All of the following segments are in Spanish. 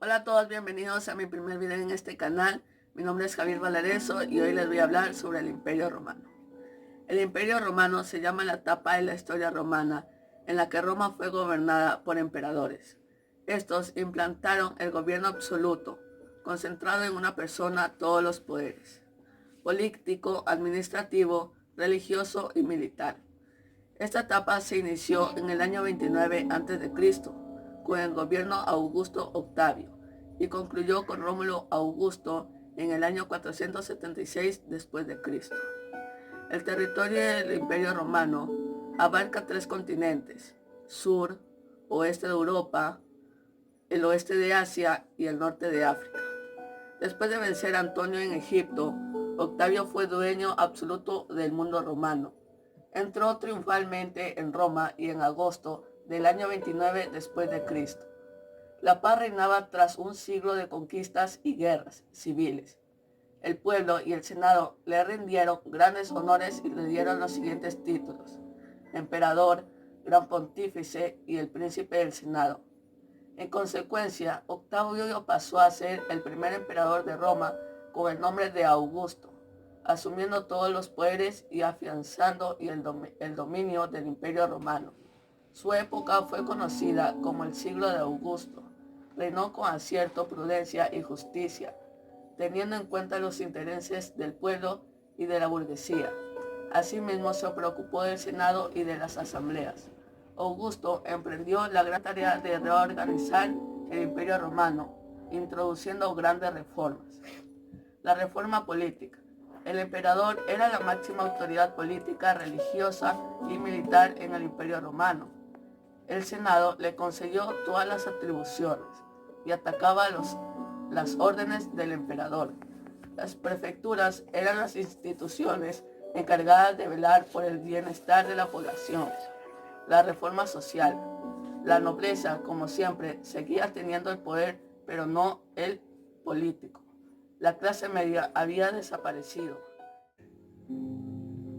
Hola a todos, bienvenidos a mi primer video en este canal. Mi nombre es Javier Valareso y hoy les voy a hablar sobre el Imperio Romano. El Imperio Romano se llama la etapa de la historia romana en la que Roma fue gobernada por emperadores. Estos implantaron el gobierno absoluto, concentrado en una persona todos los poderes: político, administrativo, religioso y militar. Esta etapa se inició en el año 29 a.C., con el gobierno Augusto Octavio, y concluyó con Rómulo Augusto en el año 476 después de Cristo. El territorio del Imperio Romano abarca 3 continentes: sur, oeste de Europa, el oeste de Asia y el norte de África. Después de vencer a Antonio en Egipto, Octavio fue dueño absoluto del mundo romano. Entró triunfalmente en Roma y en agosto del año 29 después de Cristo. La paz reinaba tras un siglo de conquistas y guerras civiles. El pueblo y el Senado le rindieron grandes honores y le dieron los siguientes títulos: emperador, gran pontífice y el príncipe del Senado. En consecuencia, Octavio pasó a ser el primer emperador de Roma con el nombre de Augusto, asumiendo todos los poderes y afianzando el dominio del Imperio Romano. Su época fue conocida como el siglo de Augusto. Reinó con acierto, prudencia y justicia, teniendo en cuenta los intereses del pueblo y de la burguesía. Asimismo, se preocupó del Senado y de las asambleas. Augusto emprendió la gran tarea de reorganizar el Imperio Romano, introduciendo grandes reformas. La reforma política. El emperador era la máxima autoridad política, religiosa y militar en el Imperio Romano. El Senado le concedió todas las atribuciones y atacaba las órdenes del emperador. Las prefecturas eran las instituciones encargadas de velar por el bienestar de la población. La reforma social. La nobleza, como siempre, seguía teniendo el poder, pero no el político. La clase media había desaparecido.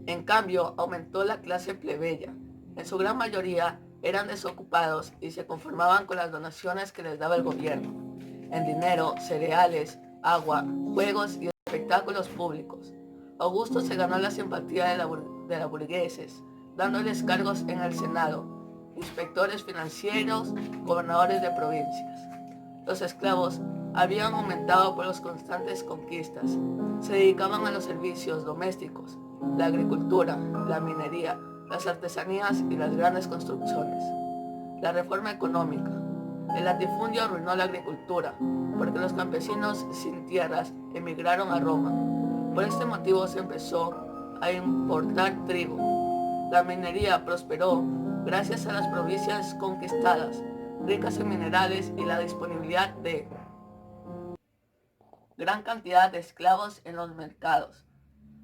En cambio, aumentó la clase plebeya. En su gran mayoría eran desocupados y se conformaban con las donaciones que les daba el gobierno, en dinero, cereales, agua, juegos y espectáculos públicos. Augusto se ganó la simpatía de la burgueses, dándoles cargos en el Senado, inspectores financieros, gobernadores de provincias. Los esclavos habían aumentado por las constantes conquistas. Se dedicaban a los servicios domésticos, la agricultura, la minería, las artesanías y las grandes construcciones. La reforma económica. El latifundio arruinó la agricultura, porque los campesinos sin tierras emigraron a Roma. Por este motivo se empezó a importar trigo. La minería prosperó gracias a las provincias conquistadas, ricas en minerales y la disponibilidad de gran cantidad de esclavos en los mercados.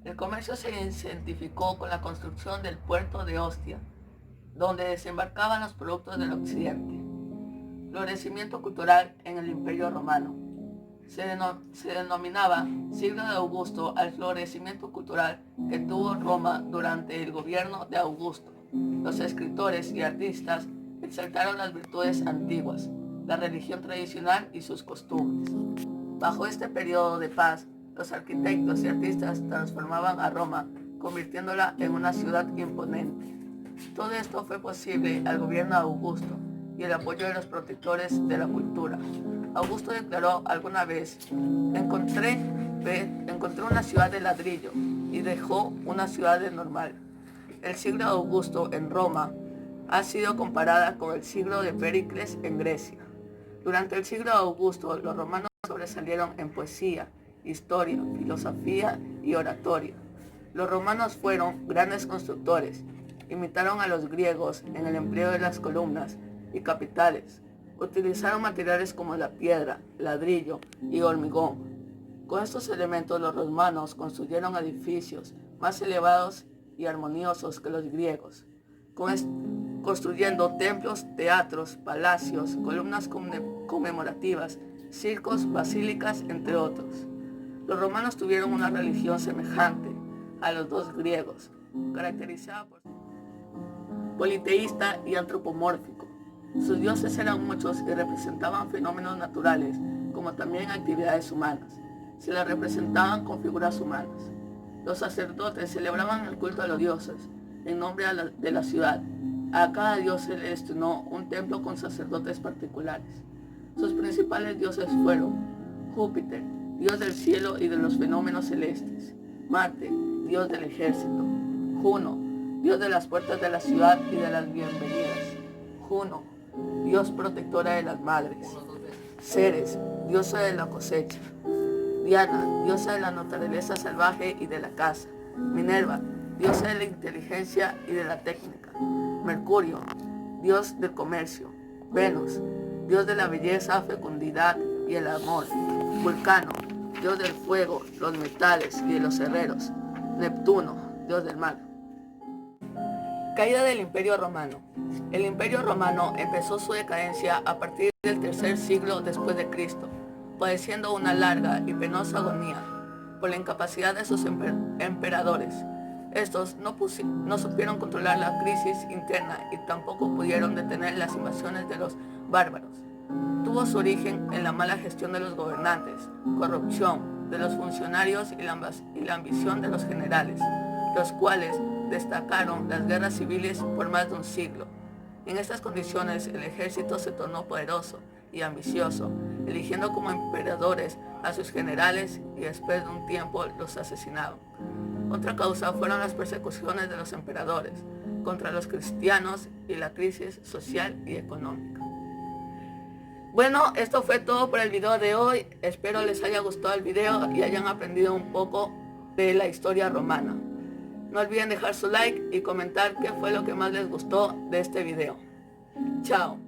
El comercio se intensificó con la construcción del puerto de Ostia, donde desembarcaban los productos del occidente. Florecimiento cultural en el Imperio Romano. Se denominaba siglo de Augusto al florecimiento cultural que tuvo Roma durante el gobierno de Augusto. Los escritores y artistas exaltaron las virtudes antiguas, la religión tradicional y sus costumbres. Bajo este periodo de paz, los arquitectos y artistas transformaban a Roma, convirtiéndola en una ciudad imponente. Todo esto fue posible al gobierno de Augusto y el apoyo de los protectores de la cultura. Augusto declaró alguna vez: encontré una ciudad de ladrillo y dejó una ciudad de normal. El siglo de Augusto en Roma ha sido comparada con el siglo de Pericles en Grecia. Durante el siglo de Augusto, los romanos sobresalieron en poesía, historia, filosofía y oratoria. Los romanos fueron grandes constructores. Imitaron a los griegos en el empleo de las columnas y capiteles. Utilizaron materiales como la piedra, ladrillo y hormigón. Con estos elementos los romanos construyeron edificios más elevados y armoniosos que los griegos, construyendo templos, teatros, palacios, columnas conmemorativas, circos, basílicas, entre otros. Los romanos tuvieron una religión semejante a los dos griegos, caracterizada por politeísta y antropomórfico. Sus dioses eran muchos y representaban fenómenos naturales como también actividades humanas. Se las representaban con figuras humanas. Los sacerdotes celebraban el culto a los dioses en nombre de la ciudad. A cada dios se le destinó un templo con sacerdotes particulares. Sus principales dioses fueron Júpiter, dios del cielo y de los fenómenos celestes; Marte, dios del ejército; Juno, dios de las puertas de la ciudad y de las bienvenidas; Juno, dios protectora de las madres; Ceres, diosa de la cosecha; Diana, diosa de la naturaleza salvaje y de la caza; Minerva, diosa de la inteligencia y de la técnica; Mercurio, dios del comercio; Venus, dios de la belleza, fecundidad y el amor; Vulcano, dios del fuego, los metales y de los herreros; Neptuno, dios del mar. Caída del Imperio Romano. El Imperio Romano empezó su decadencia a partir del tercer siglo después de Cristo, padeciendo una larga y penosa agonía por la incapacidad de sus emperadores. Estos no supieron controlar la crisis interna y tampoco pudieron detener las invasiones de los bárbaros. Tuvo su origen en la mala gestión de los gobernantes, corrupción de los funcionarios y la ambición de los generales, los cuales destacaron las guerras civiles por más de un siglo. En estas condiciones el ejército se tornó poderoso y ambicioso, eligiendo como emperadores a sus generales y después de un tiempo los asesinaban. Otra causa fueron las persecuciones de los emperadores contra los cristianos y la crisis social y económica. Bueno, esto fue todo por el video de hoy. Espero les haya gustado el video y hayan aprendido un poco de la historia romana. No olviden dejar su like y comentar qué fue lo que más les gustó de este video. Chao.